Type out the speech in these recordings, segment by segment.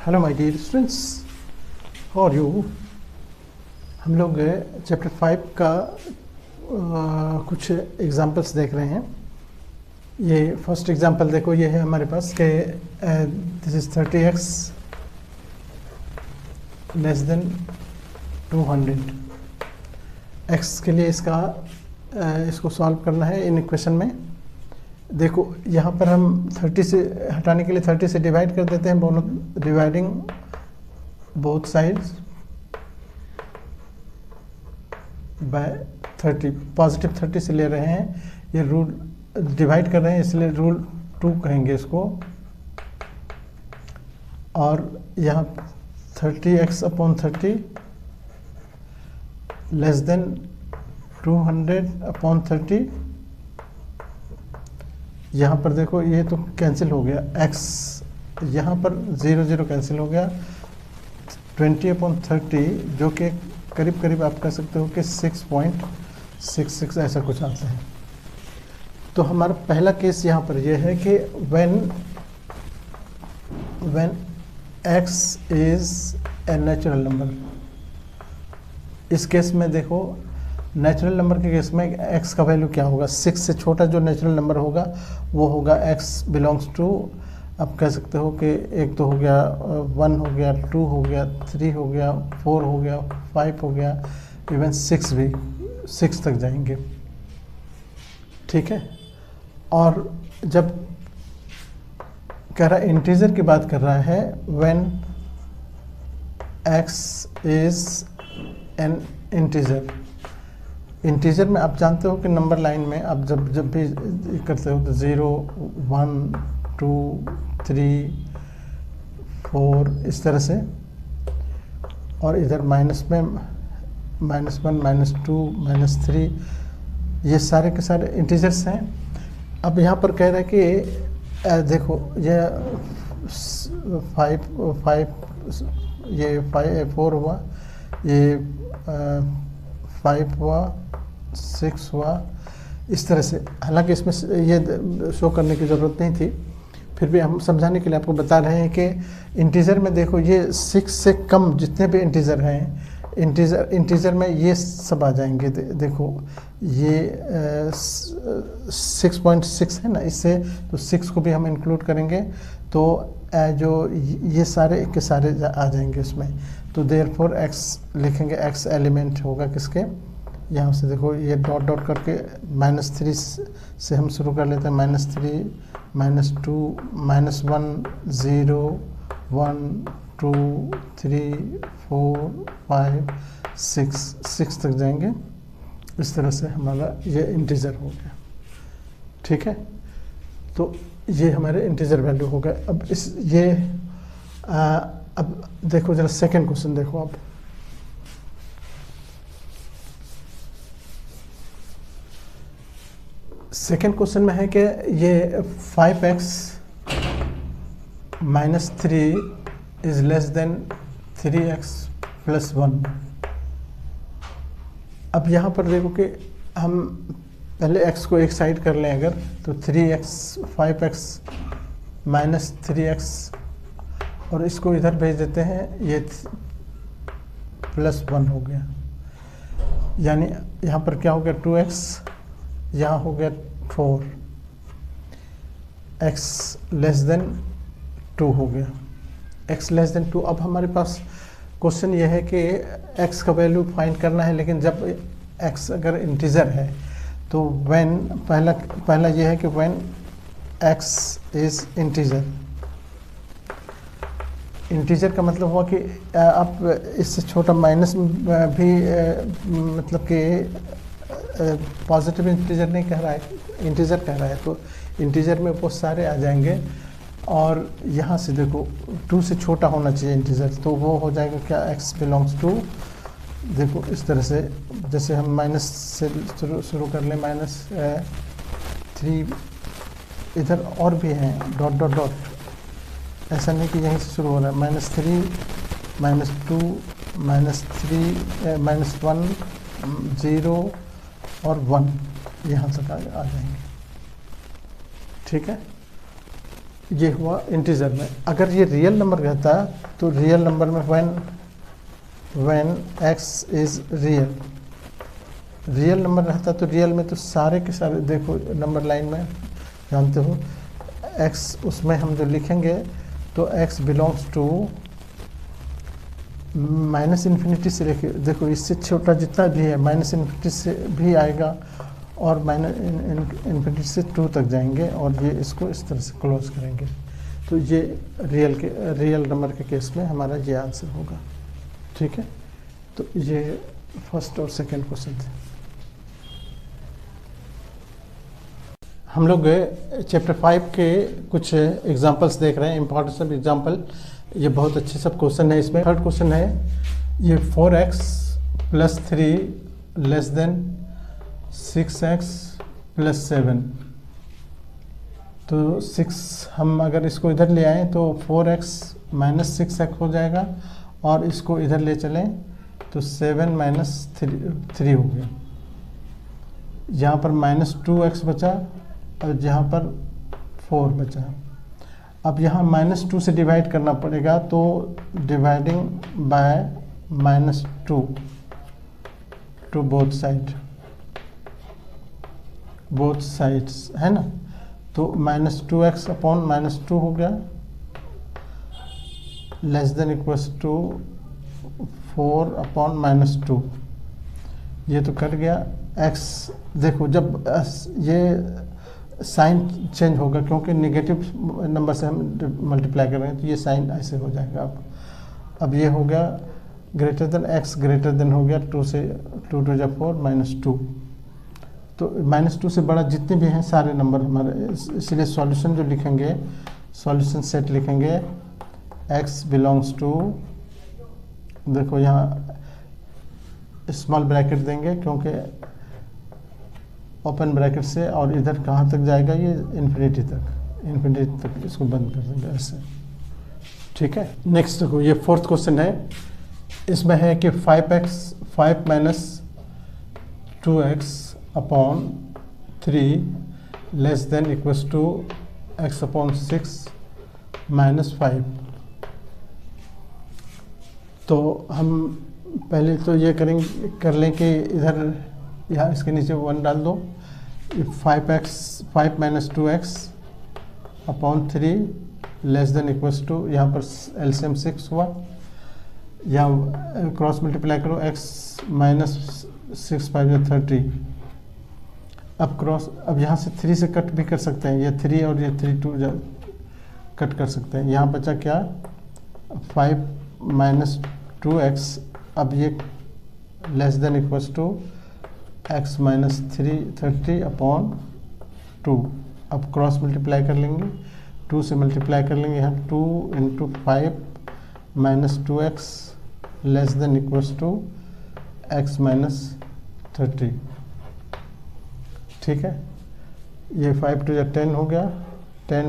Hello my dear students, how are you. हम लोग chapter 5 का कुछ एग्जांपल्स देख रहे हैं। ये फर्स्ट एग्जांपल देखो, ये है हमारे पास के this is 30x less than 200। x के लिए इसको सॉल्व करना है इन इक्वेशन में। देखो यहाँ पर हम 30 से हटाने के लिए 30 से डिवाइड कर देते हैं, दोनों dividing both sides by 30, positive 30 से ले रहे हैं। ये रूल डिवाइड कर रहे हैं इसलिए रूल 2 कहेंगे इसको। और यहाँ 30x upon 30 less than 200 upon 30। यहाँ पर देखो ये तो कैंसिल हो गया, x यहाँ पर 0 0 कैंसिल हो गया। 20 अपॉन 30 जो कि करीब करीब आप कह सकते हो कि 6.66 ऐसा कुछ आता है। तो हमारा पहला केस यहाँ पर यह है कि when x is a natural number। इस केस में देखो नेचुरल नंबर के केस में x का वैल्यू क्या होगा, 6 से छोटा जो नेचुरल नंबर होगा वो होगा x बिलोंग्स टू, आप कह सकते हो कि एक तो हो गया 1 हो गया, 2 हो गया, 3 हो गया, 4 हो गया, 5 हो गया, इवन 6 भी, 6 तक जाएंगे। ठीक है। और जब कह रहा है इंटीजर की बात कर रहा है, when x is an integer. Integer में आप जानते हो कि नंबर लाइन में आप जब भी करते हो तो 0 1 2 3 4 इस तरह से, और इधर माइनस में -1 -2 -3, ये सारे के सारे इंटीजर्स हैं। अब यहाँ पर कह रहा है कि देखो ये 4 हुआ, ये 5 हुआ, 6 हुआ, इस तरह से। हालांकि इसमें ये शो करने की ज़रूरत नहीं थी, फिर भी हम समझाने के लिए आपको बता रहे हैं कि इंटीजर में देखो ये 6 से कम जितने भी इंटीजर हैं, इंटीजर में ये सब आ जाएंगे। देखो ये 6.6 है ना, इससे तो 6 को भी हम इंक्लूड करेंगे तो जो ये सारे के सारे आ जाएंगे इसमें। तो देयरफॉर x लिखेंगे, x एलिमेंट होगा किसके, यहाँ से देखो ये डॉट डॉट करके -3 से हम शुरू कर लेते हैं। -3 -2 -1 0 1 2 3 4 5 6 तक जाएंगे। इस तरह से हमारा ये इंटीजर हो गया। ठीक है, तो ये हमारे इंटीजर वैल्यू हो गए। अब अब देखो जरा सेकंड क्वेश्चन देखो। अब सेकंड क्वेश्चन में है कि ये 5x - 3 is less then 3x + 1। अब यहाँ पर देखो कि हम पहले x को एक साइड कर लें अगर, तो 5x - 3x, और इसको इधर भेज देते हैं, ये +1 हो गया। यानी यहाँ पर क्या हो गया, 2x, यहाँ हो गया 4, x लेस देन 2 हो गया, x लेस देन 2। अब हमारे पास क्वेश्चन ये है कि x का वैल्यू फाइंड करना है, लेकिन जब x अगर इंटीजर है तो व्हेन पहला ये है कि when x is integer. Integer का मतलब हुआ कि आप इससे छोटा माइनस भी मतलब कि पॉजिटिव इंटीजर नहीं कह रहा है, इंटीजर कह रहा है, तो इंटीजर में वो सारे आ जाएंगे। और यहाँ से देखो 2 से छोटा होना चाहिए इंटीजर, तो वो हो जाएगा क्या, x बिलोंग्स टू, देखो इस तरह से, जैसे हम माइनस से शुरू कर लें, -3, इधर और भी हैं डॉट डॉट डॉट, ऐसा नहीं कि यहीं से शुरू हो रहा है। -3 -2 -3 -1 0 और 1 यहाँ तक आ जाएंगे। ठीक है, ये हुआ इंटीजर में। अगर ये रियल नंबर रहता तो रियल नंबर में when x is real number रहता तो रियल में तो सारे के सारे देखो नंबर लाइन में जानते हो x उसमें हम जो लिखेंगे तो x belongs to minus infinity से लेके देखो इससे छोटा जितना भी है माइनस इन्फिनिटी से भी आएगा और माइनस इन्फिनिटी से 2 तक जाएंगे और ये इसको इस तरह से क्लोज करेंगे। तो ये रियल नंबर के केस में हमारा ये आंसर होगा। ठीक है, तो ये फर्स्ट और सेकंड क्वेश्चन थे। हम लोग चैप्टर 5 के कुछ एग्जांपल्स देख रहे हैं, इंपॉर्टेंट सब एग्जांपल। ये बहुत अच्छे सब क्वेश्चन है। इसमें थर्ड क्वेश्चन है ये 4x + 3 लेस देन 6x + 7। तो 6 हम अगर इसको इधर ले आएँ तो 4x - 6x हो जाएगा और इसको इधर ले चलें तो 7 - 3 हो गया। यहाँ पर -2x बचा और यहाँ पर 4 बचा। अब यहाँ -2 से डिवाइड करना पड़ेगा तो dividing by -2 to both sides है ना। तो -2x अपॉन -2 हो गया less than equals to 4 upon -2। ये तो कट गया। x देखो जब ये साइन चेंज होगा क्योंकि नेगेटिव नंबर से हम मल्टीप्लाई कर रहे हैं तो ये साइन ऐसे हो जाएगा। अब ये हो गया greater than x greater then हो गया 2 से 2 2 जा 4 -2। तो -2 से बड़ा जितने भी हैं सारे नंबर हमारे, इसलिए सॉल्यूशन जो लिखेंगे सॉल्यूशन सेट लिखेंगे x बिलोंग्स टू, देखो यहाँ स्मॉल ब्रैकेट देंगे क्योंकि ओपन ब्रैकेट से, और इधर कहाँ तक जाएगा ये इन्फिनिटी तक इसको बंद कर देंगे ऐसे। ठीक है, नेक्स्ट देखो ये फोर्थ क्वेश्चन है। इसमें है कि 5 - 2x upon 3 less than equals to x upon 6 - 5। तो हम पहले तो ये कर लें कि इधर यहाँ इसके नीचे 1 डाल दो। 5 - 2x upon 3 less than equals to, यहाँ पर एलसीएम 6 हुआ, यहाँ क्रॉस मल्टीप्लाई करो x - 6 5 30। अब यहाँ से 3 से कट भी कर सकते हैं, ये 3 और ये 3 2 कट कर सकते हैं। यहाँ बचा क्या 5 - 2x। अब ये less than equals to x - 30 upon 2। अब क्रॉस मल्टीप्लाई कर लेंगे, 2 से मल्टीप्लाई कर लेंगे, यहाँ 2 × 5 - 2x less than equals to x - 30। ठीक है, ये 5 2 × 10 हो गया, 10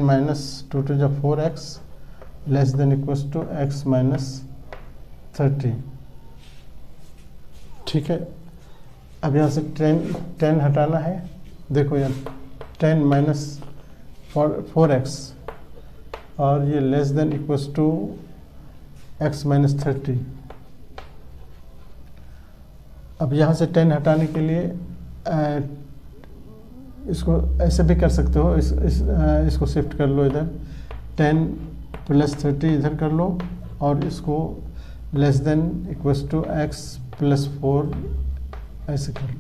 - 2 2 × 4x less than equals to x - 30। ठीक है, अब यहाँ से 10 हटाना है। देखो यार 10 - 4x और ये less than equals to x - 30। अब यहाँ से 10 हटाने के लिए इसको ऐसे भी कर सकते हो, इसको शिफ्ट कर लो इधर, 10 + 30 इधर कर लो और इसको less than equals to x + 4 ऐसे कर लो।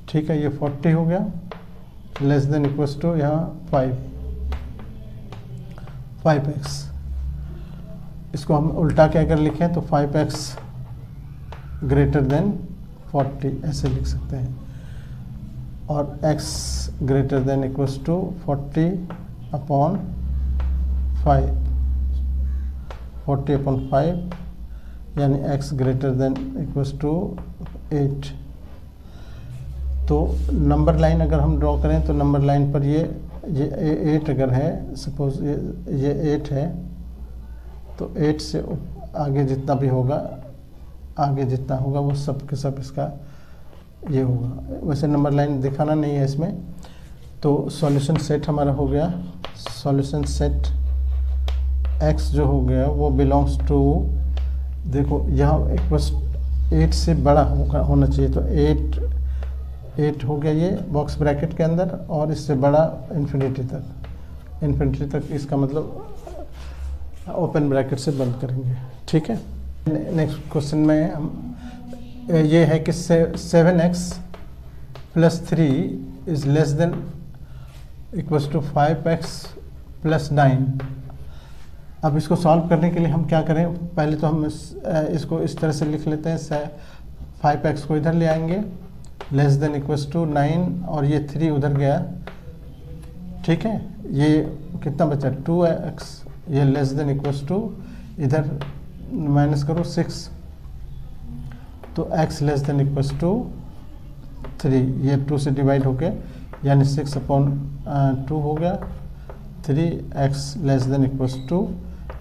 ठीक है, ये 40 हो गया लेस देन इक्वल्स टू यहाँ 5x। इसको हम उल्टा के अगर लिखें तो 5x ग्रेटर देन 40 ऐसे लिख सकते हैं, और x greater than equals to 40 upon 5, 40 upon 5 यानी x greater than equals to 8। तो नंबर लाइन अगर हम ड्रॉ करें तो नंबर लाइन पर ये 8 अगर है, सपोज ये 8 है, तो 8 से आगे जितना भी होगा, आगे जितना होगा वो सब के सब इसका ये होगा। वैसे नंबर लाइन दिखाना नहीं है इसमें। तो सॉल्यूशन सेट हमारा हो गया, सॉल्यूशन सेट x जो हो गया वो बिलोंग्स टू, देखो यहाँ इक्वल्स 8 से बड़ा होना चाहिए, तो 8 हो गया ये बॉक्स ब्रैकेट के अंदर, और इससे बड़ा इन्फिनिटी तक, इसका मतलब ओपन ब्रैकेट से बंद करेंगे। ठीक है, नेक्स्ट क्वेश्चन में हम ये है कि 7x + 3 is less than equals to 5x + 9। अब इसको सॉल्व करने के लिए हम क्या करें, पहले तो हम इसको इस तरह से लिख लेते हैं, 5x को इधर ले आएंगे, लेस देन इक्वल्स टू 9, और ये 3 उधर गया। ठीक है, ये कितना बचा 2x, ये लेस देन इक्वल्स टू, इधर माइनस करो 6, तो x less than equals to 3, ये 2 से डिवाइड हो गया, यानी 6/2 हो गया, 3x less than equals to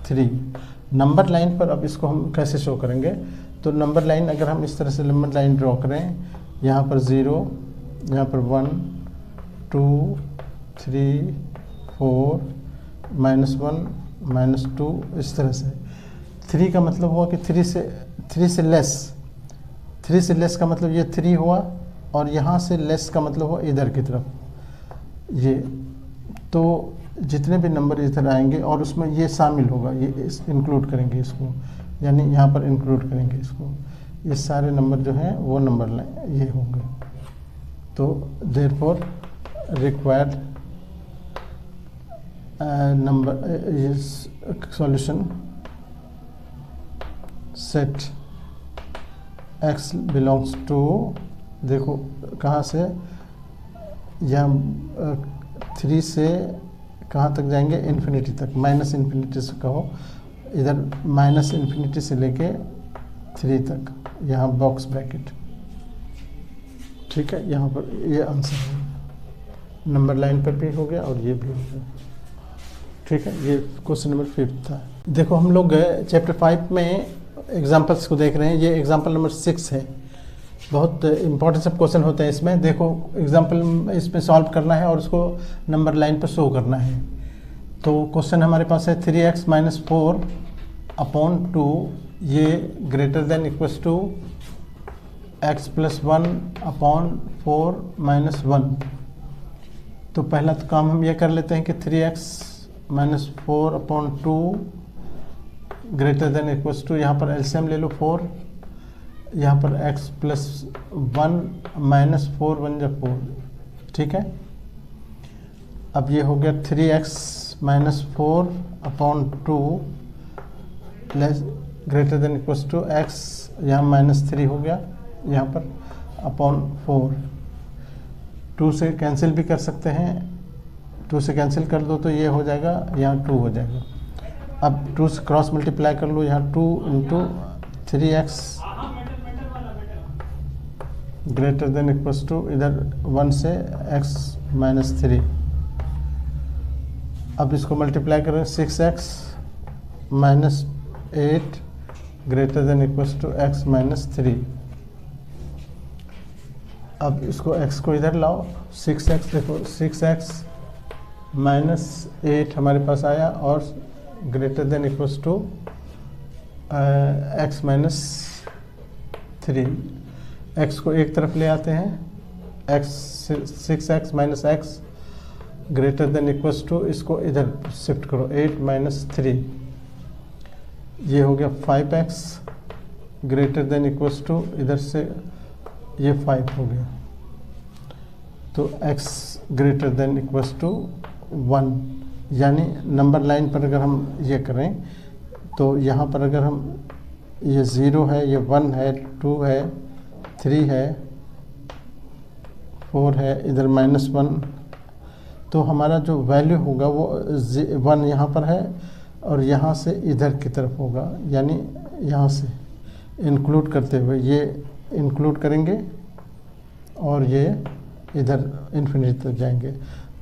3। Number line पर अब इसको हम कैसे शो करेंगे, तो नंबर लाइन अगर हम इस तरह से नंबर लाइन ड्रॉ करें, यहाँ पर 0, यहाँ पर 1, 2, 3, 4, -1, -2, इस तरह से। 3 का मतलब हुआ कि 3 से लेस का मतलब ये 3 हुआ, और यहाँ से लेस का मतलब हुआ इधर की तरफ ये। तो जितने भी नंबर इधर आएंगे और उसमें ये शामिल होगा, ये इंक्लूड करेंगे इसको, यानी यहाँ पर इंक्लूड करेंगे इसको, ये सारे नंबर जो हैं वो नंबर ये होंगे। तो therefore required number solution set x belongs to, देखो कहाँ से, यहाँ 3 से कहाँ तक जाएंगे, इन्फिनिटी तक, -इन्फिनिटी से कहो, इधर -इन्फिनिटी से लेके 3 तक, यहाँ बॉक्स ब्रैकेट। ठीक है, यहाँ पर ये आंसर है, नंबर लाइन पर भी हो गया और ये भी हो गया। ठीक है, ये क्वेश्चन नंबर 5 था। देखो हम लोग चैप्टर 5 में एग्जाम्पल्स को देख रहे हैं, ये एग्जाम्पल नंबर 6 है, बहुत इंपॉर्टेंट सब क्वेश्चन होते हैं इसमें। देखो एग्जाम्पल इसमें सॉल्व करना है और उसको नंबर लाइन पर शो करना है। तो क्वेश्चन हमारे पास है 3x - 4/2, ये greater than equals to x + 1/4 - 1। तो पहला तो काम हम ये कर लेते हैं कि 3x - 4/2 greater than equals to, यहाँ पर एलसीएम ले लो 4, यहाँ पर x + 1 - 4 बन जा 4। ठीक है, अब ये हो गया 3x - 4/2 greater than equals to x, यहाँ -3 हो गया, यहाँ पर /4। 2 से कैंसिल भी कर सकते हैं, 2 से कैंसिल कर दो तो ये हो जाएगा, यहाँ 2 हो जाएगा। अब 2 से क्रॉस मल्टीप्लाई कर लो, यहाँ 2 × 3x greater than equals to, इधर 1 से x - 3। अब इसको मल्टीप्लाई करें, 6x - 8 greater than equals to x - 3। अब इसको x को इधर लाओ, 6x, देखो 6x - 8 हमारे पास आया, और greater than equals to x - 3। x को एक तरफ ले आते हैं, 6x - x greater than equals to, इसको इधर शिफ्ट करो, 8 - 3, ये हो गया 5x greater than equals to, इधर से ये 5 हो गया, तो x greater than equals to 1। यानी नंबर लाइन पर अगर हम ये करें, तो यहाँ पर अगर हम, ये 0 है, ये 1 है, 2 है, 3 है, 4 है, इधर -1, तो हमारा जो वैल्यू होगा वो 1 यहाँ पर है, और यहाँ से इधर की तरफ होगा, यानी यहाँ से इंक्लूड करते हुए ये इंक्लूड करेंगे, और ये इधर इन्फिनिटी तक जाएंगे।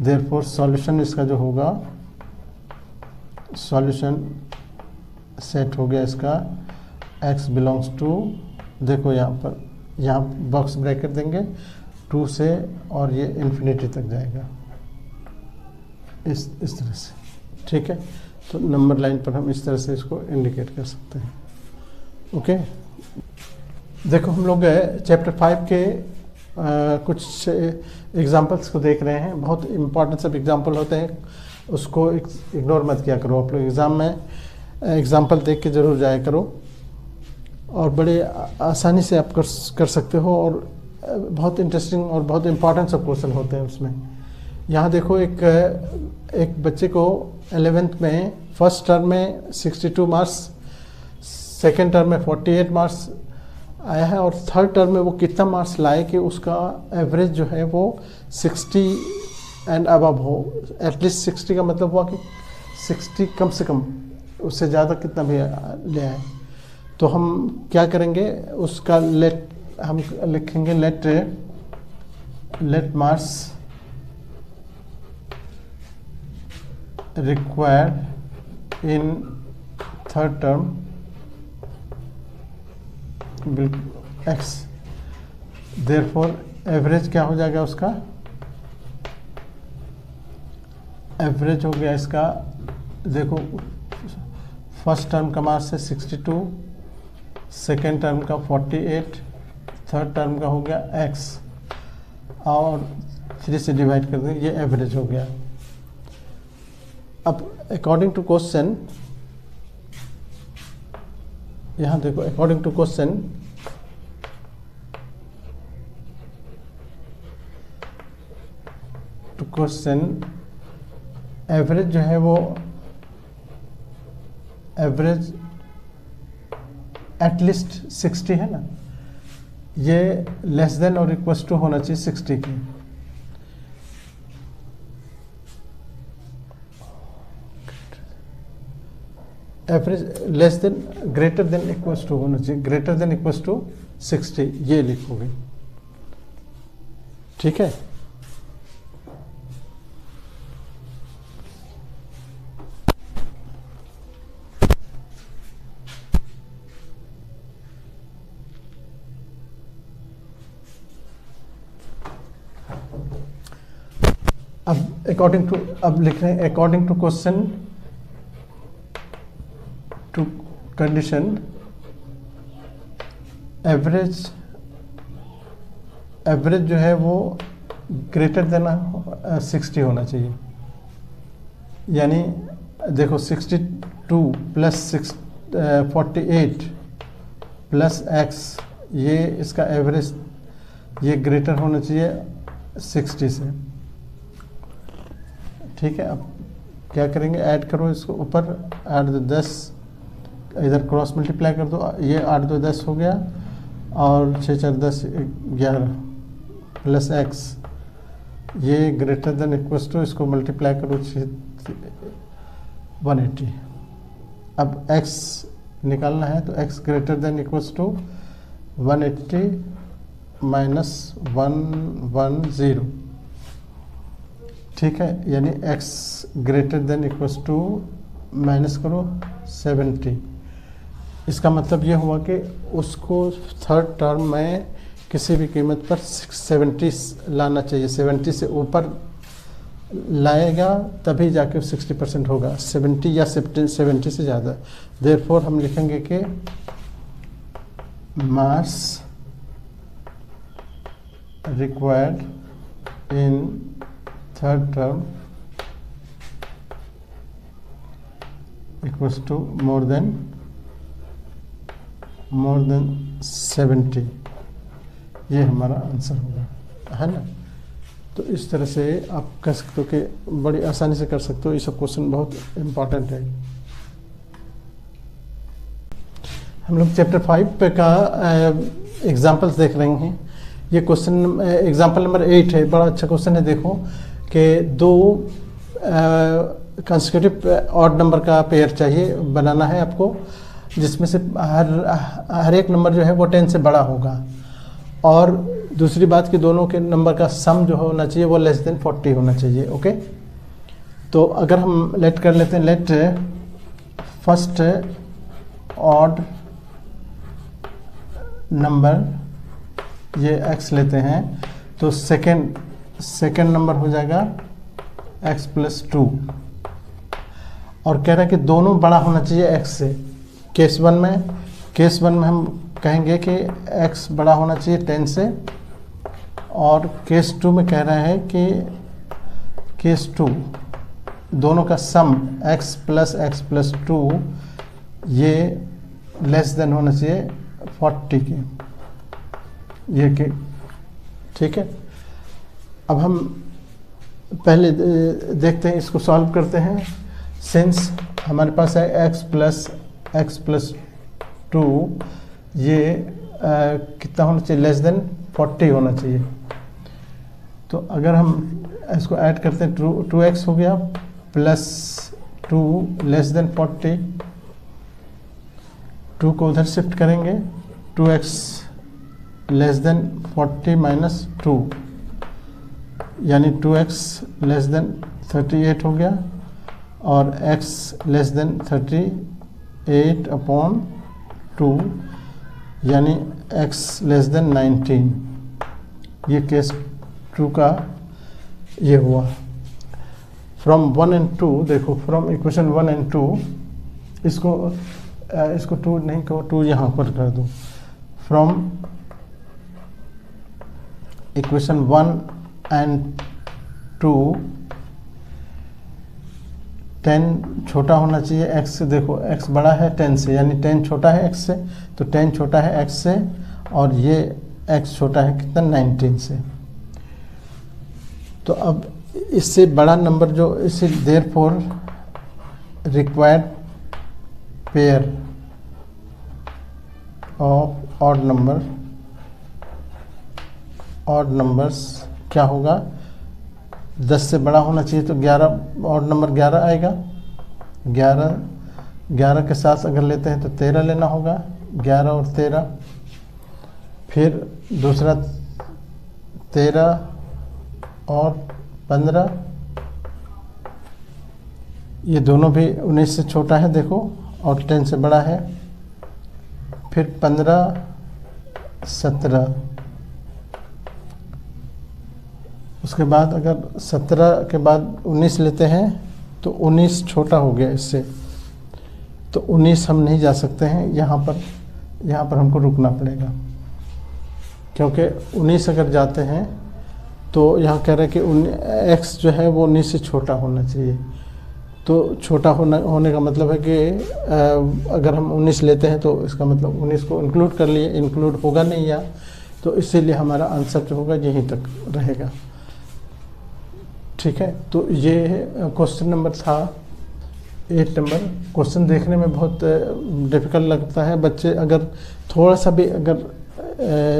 देयरफॉर सॉल्यूशन इसका जो होगा, सॉल्यूशन सेट हो गया इसका, x बिलोंग्स टू, देखो यहाँ पर, यहाँ बॉक्स ब्रैकेट देंगे 2 से, और ये इन्फिनिटी तक जाएगा, इस तरह से। ठीक है, तो नंबर लाइन पर हम इस तरह से इसको इंडिकेट कर सकते हैं। ओके, देखो हम लोग चैप्टर 5 के कुछ एग्जांपल्स को देख रहे हैं। बहुत इंपॉर्टेंट सब एग्जांपल होते हैं, उसको इग्नोर मत किया करो। आप लोग एग्ज़ाम में एग्जांपल देख के ज़रूर जाया करो, और बड़े आसानी से आप कर सकते हो, और बहुत इंटरेस्टिंग और बहुत इंपॉर्टेंट सब क्वेश्चन होते हैं उसमें। यहाँ देखो एक बच्चे को 11th में फर्स्ट टर्म में 62 मार्क्स, सेकेंड टर्म में 48 मार्क्स आया है, और थर्ड टर्म में वो कितना मार्क्स लाए कि उसका एवरेज जो है वो 60 एंड अबव हो। एटलीस्ट 60 का मतलब हुआ कि 60 कम से कम, उससे ज़्यादा कितना भी ले आए। तो हम क्या करेंगे, उसका हम लिखेंगे let marks required in third term x, therefore average क्या हो जाएगा उसका, एवरेज हो गया इसका, देखो फर्स्ट टर्म का मार्क्स है 62, सेकेंड टर्म का 48, थर्ड टर्म का हो गया x, और 3 से डिवाइड कर देंगे, ये एवरेज हो गया। अब अकॉर्डिंग टू क्वेश्चन, यहाँ देखो अकॉर्डिंग टू क्वेश्चन एवरेज जो है वो एवरेज एटलीस्ट 60 है ना, ये लेस देन और इक्वल टू होना चाहिए 60 की। Average less than greater than equal to होना चाहिए, ग्रेटर देन इक्वल टू 60, ये लिखोगे, ठीक है। अब लिख रहे हैं according to question to condition average जो है वो ग्रेटर देन 60 होना चाहिए। यानी देखो 62 प्लस 48 प्लस x, ये इसका एवरेज ये ग्रेटर होना चाहिए 60 से, ठीक है। अब क्या करेंगे, ऐड करो इसको ऊपर, 8 2 10, इधर क्रॉस मल्टीप्लाई कर दो, ये 8 2 10 हो गया, और 6 4 10 11 प्लस x, ये ग्रेटर देन इक्वल टू, इसको मल्टीप्लाई करो 180। अब x निकालना है, तो x greater than equal to 180 minus 110, ठीक है। यानी x greater than equal to minus करो 70। इसका मतलब ये हुआ कि उसको थर्ड टर्म में किसी भी कीमत पर 70 लाना चाहिए, 70 से ऊपर लाएगा तभी जाके 60% होगा, 70 या 70 से ज़्यादा। देयरफॉर हम लिखेंगे कि marks required in third term equals to more than 70, ये हमारा आंसर होगा, है ना। तो इस तरह से आप कह सकते हो कि बड़ी आसानी से कर सकते हो, ये सब क्वेश्चन बहुत इम्पॉर्टेंट है। हम लोग चैप्टर 5 पे का एग्जाम्पल्स देख रहे हैं। ये क्वेश्चन एग्जाम्पल नंबर 8 है, बड़ा अच्छा क्वेश्चन है। देखो कि दो कंसेक्यूटिव ऑड नंबर का पेयर चाहिए, बनाना है आपको, जिसमें से हर एक नंबर जो है वो 10 से बड़ा होगा, और दूसरी बात कि दोनों के नंबर का सम जो होना चाहिए वो लेस देन 40 होना चाहिए। ओके, तो अगर हम लेट कर लेते हैं, लेट फर्स्ट ऑड नंबर ये x लेते हैं, तो सेकेंड नंबर हो जाएगा x + 2, और कह रहा है कि दोनों बड़ा होना चाहिए x से। केस वन में हम कहेंगे कि x बड़ा होना चाहिए 10 से, और केस टू में कह रहा है कि केस टू दोनों का सम x प्लस 2 ये लेस देन होना चाहिए 40 के, ये के। ठीक है, अब हम पहले देखते हैं, इसको सॉल्व करते हैं। सिंस हमारे पास है x प्लस 2, ये कितना होना चाहिए, लेस देन 40 होना चाहिए। तो अगर हम इसको ऐड करते हैं, 2x हो गया प्लस 2 लेस देन 40, 2 को उधर शिफ्ट करेंगे, 2x लेस देन 40 माइनस 2 यानी 2x लेस देन 38 हो गया, और x लेस देन 38 अपॉन 2 यानी x लेस देन 19। ये केस 2 का ये हुआ। फ्रॉम 1 एंड 2 देखो, फ्रॉम इक्वेशन 1 एंड 2, इसको 2 नहीं कहो, 2 यहाँ पर कर दो। फ्रॉम इक्वेशन 1 एंड 2 10 छोटा होना चाहिए x से। देखो x बड़ा है 10 से, यानी 10 छोटा है x से, तो 10 छोटा है x से, और ये x छोटा है कितना, 19 से। तो अब इससे बड़ा नंबर जो, इसे therefore required pair of odd numbers क्या होगा, 10 से बड़ा होना चाहिए, तो 11 ऑड नंबर 11 आएगा। 11 के साथ अगर लेते हैं तो 13 लेना होगा, 11 और 13। फिर दूसरा 13 और 15, ये दोनों भी 19 से छोटा है देखो, और 10 से बड़ा है। फिर 15 17, उसके बाद अगर 17 के बाद 19 लेते हैं तो 19 छोटा हो गया इससे, तो 19 हम नहीं जा सकते हैं, यहाँ पर हमको रुकना पड़ेगा, क्योंकि 19 अगर जाते हैं तो यहाँ कह रहे हैं कि x जो है वो 19 से छोटा होना चाहिए। तो छोटा होने का मतलब है कि अगर हम 19 लेते हैं तो इसका मतलब 19 को इंक्लूड कर लिए, इंक्लूड होगा नहीं यहाँ, तो इसीलिए हमारा आंसर जो होगा यहीं तक रहेगा। ठीक है, तो ये क्वेश्चन नंबर था 8 नंबर। क्वेश्चन देखने में बहुत डिफ़िकल्ट लगता है, बच्चे अगर थोड़ा सा भी अगर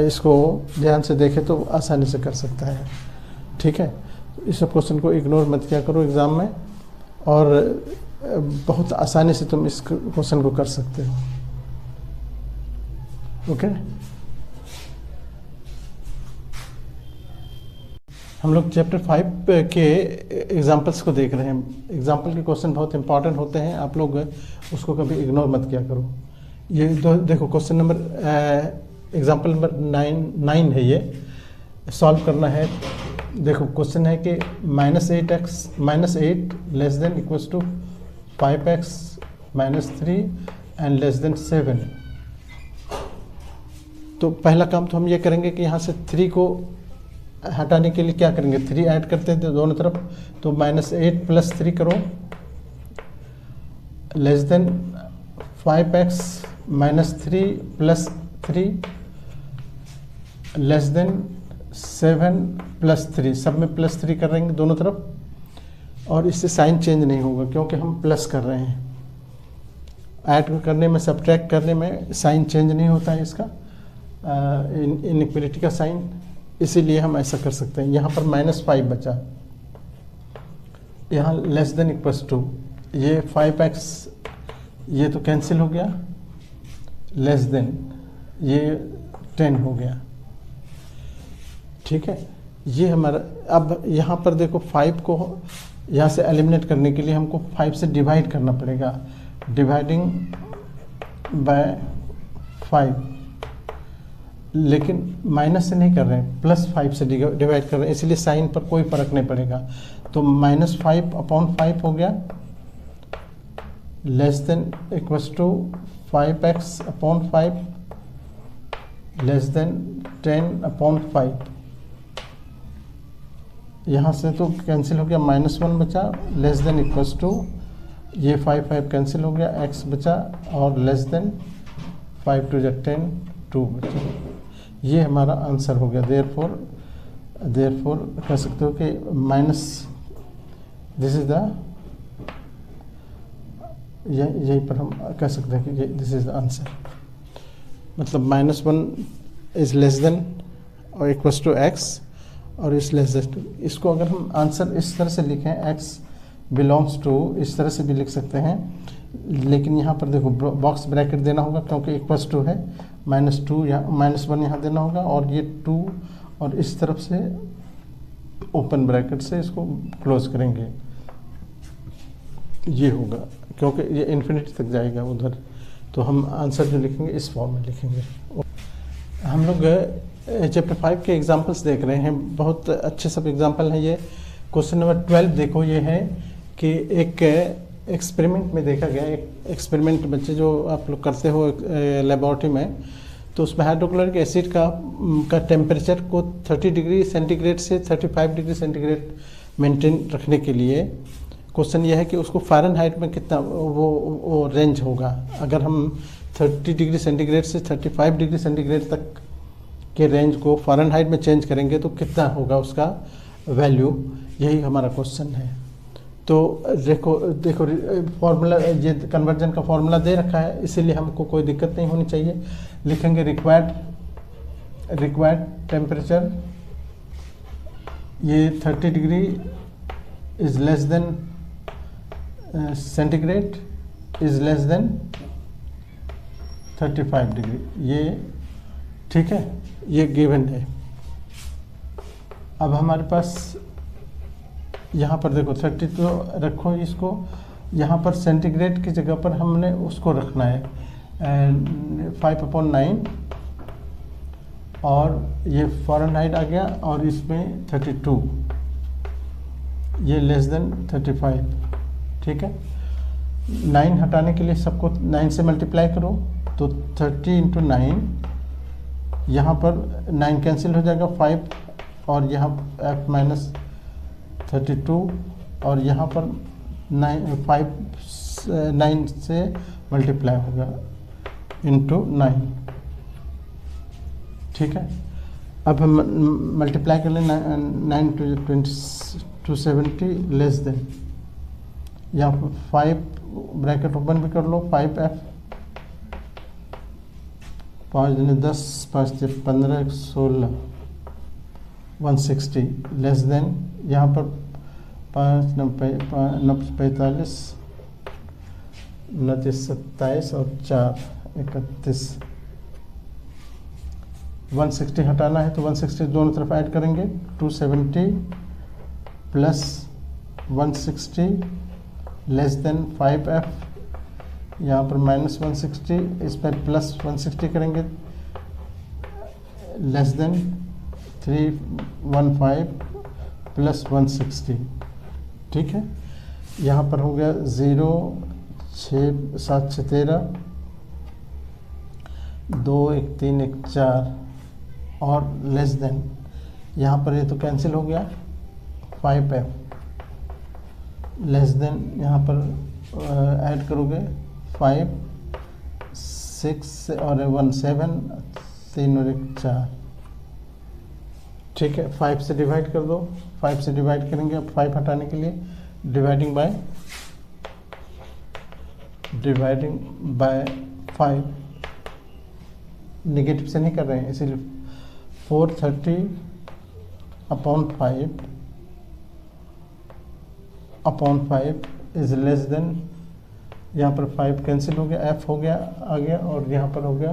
इसको ध्यान से देखें तो आसानी से कर सकता है। ठीक है, इस क्वेश्चन को इग्नोर मत किया करो एग्ज़ाम में, और बहुत आसानी से तुम इस क्वेश्चन को कर सकते हो। ओके, हम लोग चैप्टर 5 के एग्जाम्पल्स को देख रहे हैं। एग्जाम्पल के क्वेश्चन बहुत इंपॉर्टेंट होते हैं, आप लोग उसको कभी इग्नोर मत किया करो। ये देखो क्वेश्चन नंबर एग्जाम्पल नंबर 9 है, ये सॉल्व करना है। देखो क्वेश्चन है कि -8 less than equals to 5x -3 and less than 7। तो पहला काम तो हम ये करेंगे कि यहाँ से 3 को हटाने के लिए क्या करेंगे, 3 ऐड करते हैं तो दोनों तरफ, तो -8 + 3 करो, less than 5x -3 + 3 less than 7 + 3, सब में +3 करेंगे दोनों तरफ, और इससे साइन चेंज नहीं होगा क्योंकि हम प्लस कर रहे हैं। ऐड करने में, सब्ट्रैक्ट करने में साइन चेंज नहीं होता है इसका, इनइक्वलिटी का साइन, इसीलिए हम ऐसा कर सकते हैं। यहाँ पर -5 बचा, यहाँ लेस देन इक्वल्स टू, ये 5x ये तो कैंसिल हो गया, लेस देन ये 10 हो गया। ठीक है, ये हमारा, अब यहाँ पर देखो 5 को यहाँ से एलिमिनेट करने के लिए हमको 5 से डिवाइड करना पड़ेगा, डिवाइडिंग बाय 5, लेकिन माइनस से नहीं कर रहे हैं, +5 से डिवाइड कर रहे हैं, इसलिए साइन पर कोई फ़र्क नहीं पड़ेगा। तो -5 अपॉन 5 हो गया, less than equals to 5x/5 less than 10/5। यहाँ से तो कैंसिल हो गया, -1 बचा, लेस देन इक्वल्स टू ये 5 कैंसिल हो गया, x बचा और लेस देन 5 × 10 2 बचा। ये हमारा आंसर हो गया। देयरफॉर कह सकते हो कि माइनस दिस इज द, यहीं पर हम कह सकते हैं कि दिस इज द आंसर। मतलब -1 इज लेस देन और इक्वल्स टू x और इस लेस देन टू। इसको अगर हम आंसर इस तरह से लिखें x बिलोंग्स टू, इस तरह से भी लिख सकते हैं, लेकिन यहाँ पर देखो बॉक्स ब्रैकेट देना होगा क्योंकि इक्वल्स टू है, -2 या -1 यहाँ देना होगा और ये 2 और इस तरफ से ओपन ब्रैकेट से इसको क्लोज करेंगे, ये होगा क्योंकि ये इन्फिनिटी तक जाएगा उधर। तो हम आंसर जो लिखेंगे इस फॉर्म में लिखेंगे। हम लोग चैप्टर 5 के एग्जांपल्स देख रहे हैं, बहुत अच्छे सब एग्जांपल हैं ये। क्वेश्चन नंबर 12 देखो, ये है कि एक एक्सपेरिमेंट में देखा गया, एक एक्सपेरिमेंट बच्चे जो आप लोग करते हो लेबोरेटरी में, तो उसमें हाइड्रोक्लोरिक एसिड का टेम्परेचर को 30 डिग्री सेंटीग्रेड से 35 डिग्री सेंटीग्रेड मेंटेन रखने के लिए क्वेश्चन ये है कि उसको फ़ारेनहाइट में कितना वो रेंज होगा। अगर हम 30 डिग्री सेंटीग्रेड से 35 डिग्री सेंटीग्रेड तक के रेंज को फ़ारेनहाइट में चेंज करेंगे तो कितना होगा उसका वैल्यू, यही हमारा क्वेश्चन है। तो देखो फॉर्मूला, ये कन्वर्जन का फॉर्मूला दे रखा है, इसीलिए हमको कोई दिक्कत नहीं होनी चाहिए। लिखेंगे रिक्वायर्ड टेम्परेचर, ये 30 degree is less then centigrade is less then 35 degree, ये ठीक है, ये गिवन है। अब हमारे पास यहाँ पर देखो 30 तो रखो, इसको यहाँ पर सेंटीग्रेड की जगह पर हमने उसको रखना है 5/9 और ये फ़ारेनहाइट आ गया और इसमें 32, ये लेस देन 35, ठीक है। 9 हटाने के लिए सबको 9 से मल्टीप्लाई करो तो 30 × 9, यहाँ पर 9 कैंसिल हो जाएगा, 5 और यहाँ -32 और यहाँ पर 9 से मल्टीप्लाई होगा × 9, ठीक है। अब हम मल्टीप्लाई कर लें 9 × 270 लेस देन, यहाँ 5 ब्रैकेट ओपन भी कर लो, 5f 5 × 10 5 × 15 16 160 लेस देन, यहाँ पर 5 9 45 29 27 और 4 31, 160 हटाना है तो 160 दोनों तरफ ऐड करेंगे, 270 प्लस 160 लेस देन 5f, यहाँ पर -160, इस पर प्लस 160 करेंगे, लेस देन 315 प्लस 160, ठीक है। यहाँ पर हो गया 0 6 7 6 13 2 1 3 1 4 और लेस देन, यहाँ पर ये तो कैंसिल हो गया 5f लेस देन, यहाँ पर ऐड करोगे 5 6 और 1 7 3 और 1 4, ठीक है। 5 से डिवाइड कर दो, 5 से डिवाइड करेंगे, अब 5 हटाने के लिए डिवाइडिंग बाय 5, नेगेटिव से नहीं कर रहे हैं इसीलिए 430/5 इज लेस देन, यहाँ पर 5 कैंसिल हो गया, f हो गया आ गया और यहाँ पर हो गया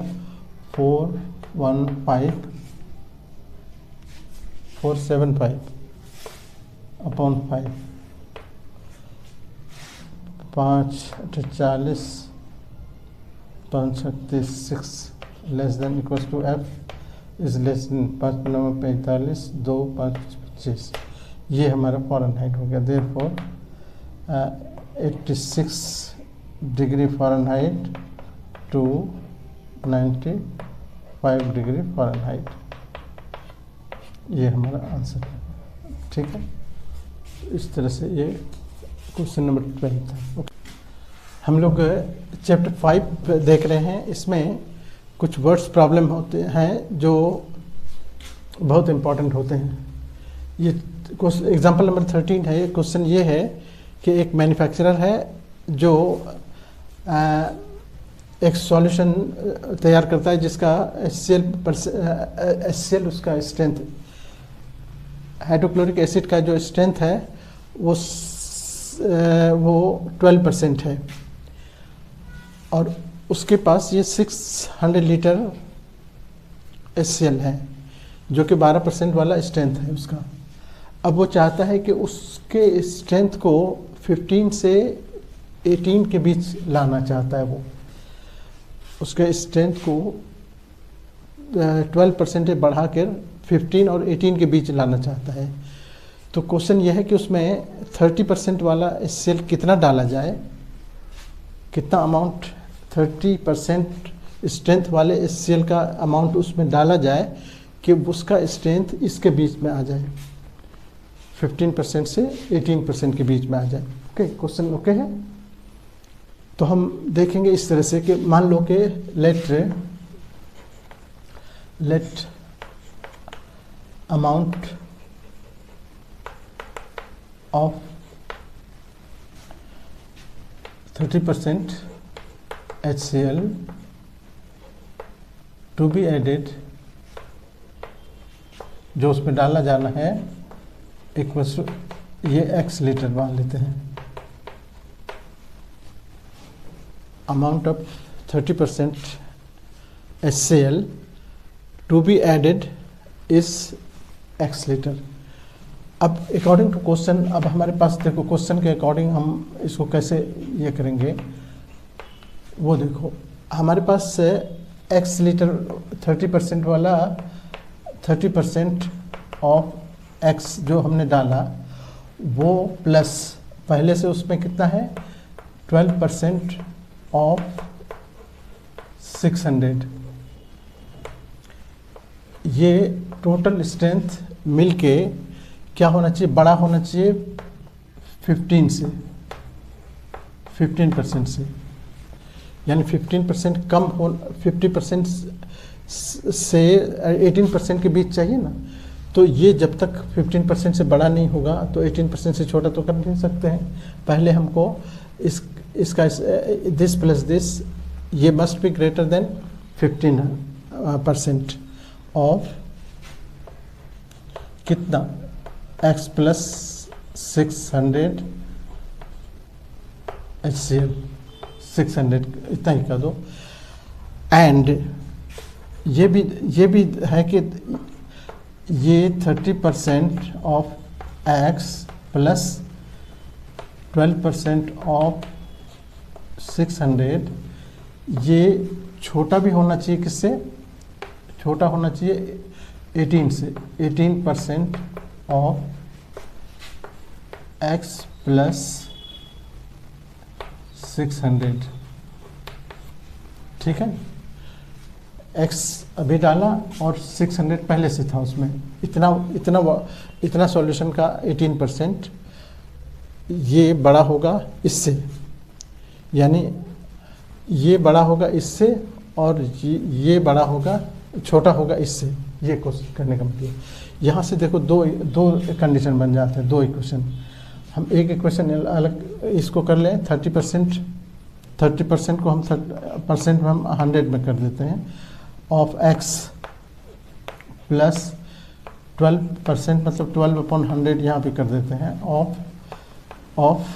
475/5, 5 40 5 36 less than equals to f is less than 5 9 45 2 5 25, ये हमारा फ़ारेनहाइट हो गया। Therefore 86 degree Fahrenheit to 95 degree Fahrenheit. ये हमारा आंसर है। ठीक है, इस तरह से ये क्वेश्चन नंबर 12 था। हम लोग चैप्टर 5 देख रहे हैं। इसमें कुछ वर्ड्स प्रॉब्लम होते हैं जो बहुत इम्पोर्टेंट होते हैं। ये एग्जाम्पल नंबर 13 है। क्वेश्चन ये है कि एक मैन्युफैक्चरर है जो एक सॉल्यूशन तैयार करता है जिसका HCl उसका स्ट्रेंथ, हाइड्रोक्लोरिक एसिड का जो स्ट्रेंथ है वो 12% है, और उसके पास ये 600 लीटर HCl है जो कि 12% वाला स्ट्रेंथ है उसका। अब वो चाहता है कि उसके स्ट्रेंथ को 15 से 18 के बीच लाना चाहता है। वो उसके स्ट्रेंथ को 12% बढ़ा कर 15 और 18 के बीच लाना चाहता है। तो क्वेश्चन यह है कि उसमें 30% वाला HCl कितना डाला जाए, कितना अमाउंट 30% स्ट्रेंथ वाले HCl का अमाउंट उसमें डाला जाए कि उसका स्ट्रेंथ इसके बीच में आ जाए, 15% से 18% के बीच में आ जाए। ओके, क्वेश्चन ओके है। तो हम देखेंगे इस तरह से कि मान लो कि let amount of 30% HCl to be added, जो उसमें डाला जाना है, इक्वल्स टू ये x लीटर मान लेते हैं। Amount of 30% HCl to be added is x litre. अब अकॉर्डिंग टू क्वेश्चन, अब हमारे पास देखो क्वेश्चन के अकॉर्डिंग हम इसको कैसे ये करेंगे वो देखो। हमारे पास x लीटर 30% वाला 30% ऑफ x जो हमने डाला वो प्लस पहले से उसमें कितना है 12% ऑफ 600, ये टोटल स्ट्रेंथ मिलके क्या होना चाहिए, बड़ा होना चाहिए 15% से, यानी 15% कम हो, 50% से 18% के बीच चाहिए ना। तो ये जब तक 15% से बड़ा नहीं होगा तो 18% से छोटा तो कर नहीं सकते हैं। पहले हमको इसका दिस प्लस दिस, ये must be greater than 15% of कितना x प्लस 600 HCl, 600 इतना ही कर दो। एंड ये भी है कि ये 30% ऑफ x प्लस 12% ऑफ 600, ये छोटा भी होना चाहिए, किससे छोटा होना चाहिए 18 से, 18% ऑफ x प्लस 600। ठीक है, x अभी डाला और 600 पहले से था उसमें, इतना सॉल्यूशन का 18% ये बड़ा होगा इससे, यानी ये बड़ा होगा इससे और ये बड़ा होगा, छोटा होगा इससे। ये क्वेश्चन करने का मतलब यहाँ से देखो दो कंडीशन बन जाते हैं, दो इक्वेशन। हम एक इक्वेशन अलग इसको कर लें, 30% को हम 30% में हम 100 में कर देते हैं, ऑफ x प्लस 12% मतलब 12/100 यहाँ पे कर देते हैं, ऑफ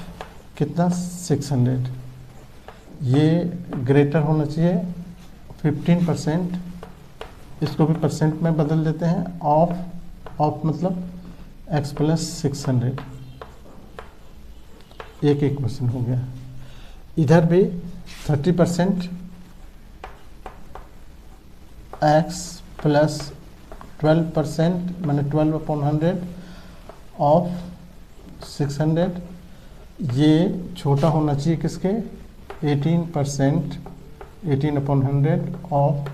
कितना 600। ये ग्रेटर होना चाहिए 15%, इसको भी परसेंट में बदल देते हैं, ऑफ मतलब x प्लस 600। एक क्वेश्चन हो गया। इधर भी 30% x प्लस 12% माने 12/100 ऑफ 600, ये छोटा होना चाहिए किसके 18%, 18/100 ऑफ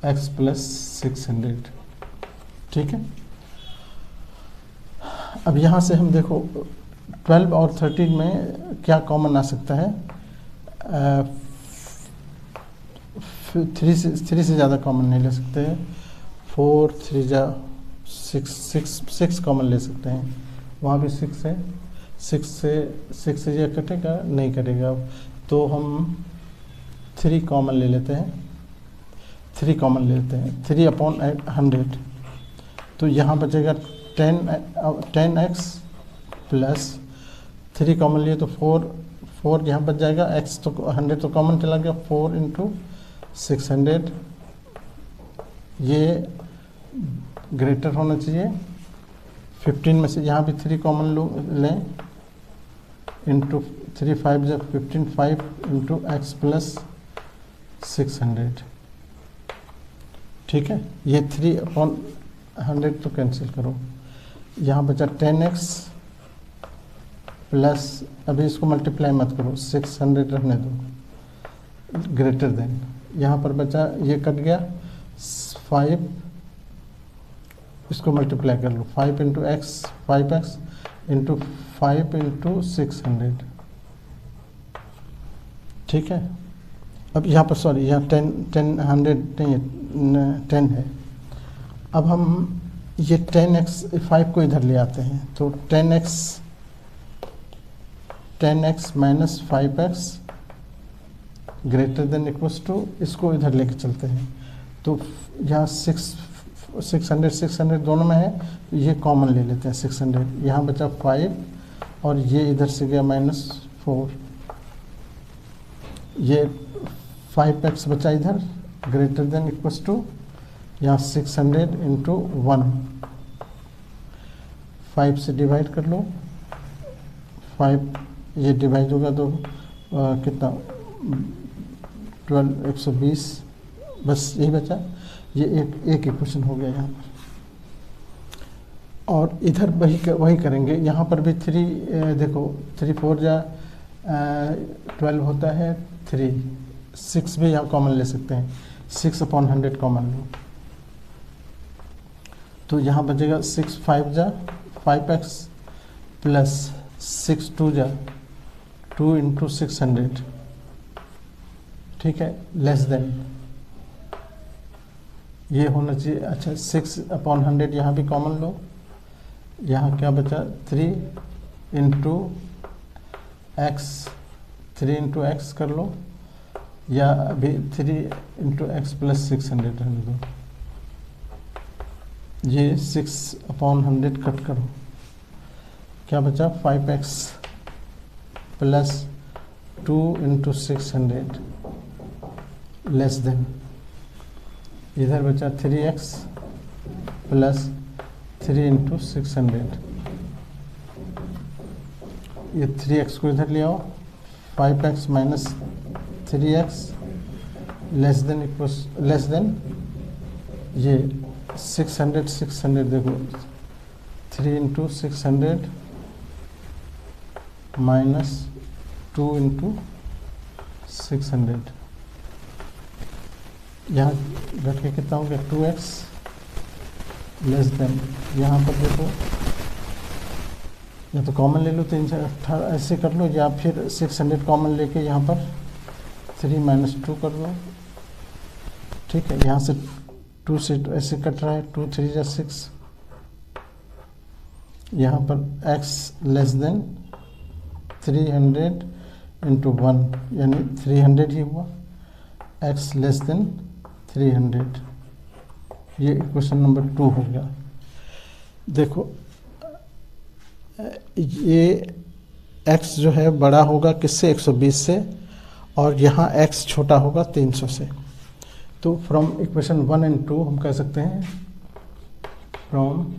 x प्लस 600। ठीक है, अब यहाँ से हम देखो 12 और 13 में क्या कॉमन आ सकता है। 3 से ज़्यादा कॉमन नहीं ले सकते हैं। 4 3 जा 6 कॉमन ले सकते हैं, वहाँ भी 6 है। 6 से ये कटेगा नहीं कटेगा, तो हम 3 कॉमन ले लेते हैं। 3 कॉमन ले लेते हैं, 3/100, तो यहाँ बचेगा 10x प्लस 3 कॉमन लिए तो 4 यहाँ बच जाएगा। x तो 100 तो कॉमन चला गया, 4 × 600, ये ग्रेटर होना चाहिए 15 में से। यहाँ भी 3 कॉमन लें, इंटू 3 5 जब 15, 5 × x प्लस 600। ठीक है, ये 3/100 तो कैंसिल करो। यहाँ बचा 10x प्लस, अभी इसको मल्टीप्लाई मत करो, 600 रहने दो, ग्रेटर देन। यहाँ पर बचा, ये कट गया 5, इसको मल्टीप्लाई कर लो, 5 × x 5x इंटू 5 × 600। ठीक है, अब यहाँ पर सॉरी, यहाँ 100 नहीं है, 10 है। अब हम ये 10x 5 को इधर ले आते हैं, तो 10x minus 5x greater than equals to, इसको इधर लेके चलते हैं, तो यहाँ 600 दोनों में है, ये कॉमन ले लेते हैं 600। यहाँ बचा 5 और ये इधर से गया -4, ये 5x बचा इधर, ग्रेटर देन इक्वल्स टू यहाँ 600 × 1, 5 से डिवाइड कर लो, 5 ये डिवाइड होगा तो कितना 12 120, बस यही बचा। ये एक इक्वेशन हो गया यहाँ पर, और इधर वही करेंगे। यहाँ पर भी 3 देखो, 3 4 जा 12 होता है, 3 6 भी यहाँ कॉमन ले सकते हैं, 6/100 कॉमन लो, तो यहाँ बचेगा 6 5 जा 5x प्लस 6 2 जा 2 × 600। ठीक है, लेस देन ये होना चाहिए। अच्छा, 6/100 यहाँ भी कॉमन लो, यहाँ क्या बचा 3 × x, 3 × x कर लो, या अभी 3 × x प्लस 600 रहने दो। ये 6/100 कट करो, क्या बचा 5x प्लस 2 × 600 लेस देन, इधर बचा 3x प्लस 3 × 600, ये 3x को इधर ले आओ, 5x minus 3x less then ये 600 देखो, 3 × 600 माइनस 2 × 600, यहाँ घट के कितना हो गया 2x लेस देन, यहाँ पर देखो या तो कॉमन ले लो 3 से 18 ऐसे कर लो, या फिर 600 कॉमन लेके यहाँ पर 3 - 2 कर लो। ठीक है, यहाँ से 2 से ऐसे कट रहा है, 2 3 जा 6, यहाँ पर x लेस देन 300 × 1 यानी 300 ही हुआ, x लेस देन 300, ये इक्वेशन नंबर 2 हो गया। देखो ये x जो है बड़ा होगा किससे 120 से, और यहाँ x छोटा होगा 300 से। तो फ्रॉम इक्वेशन 1 और 2 हम कह सकते हैं, फ्रॉम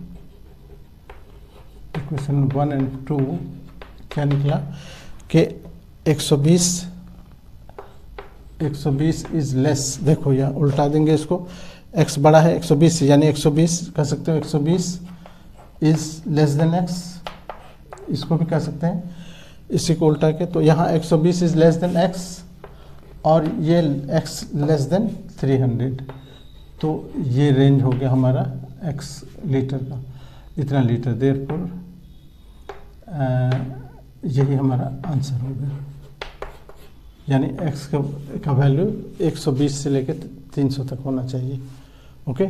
इक्वेशन 1 और 2 क्या निकला कि 120 इज लेस, देखो यहाँ उल्टा देंगे इसको, x बड़ा है 120 यानी 120 कह सकते हो 120 इज लेस देन x, इसको भी कह सकते हैं इसी को उल्टा के, तो यहाँ 120 इज लेस देन x और ये x लेस देन 300, तो ये रेंज हो गया हमारा x लीटर का, इतना लीटर। देयरफॉर यही हमारा आंसर हो गया, यानी x का वैल्यू 120 से लेकर 300 तक होना चाहिए। ओके।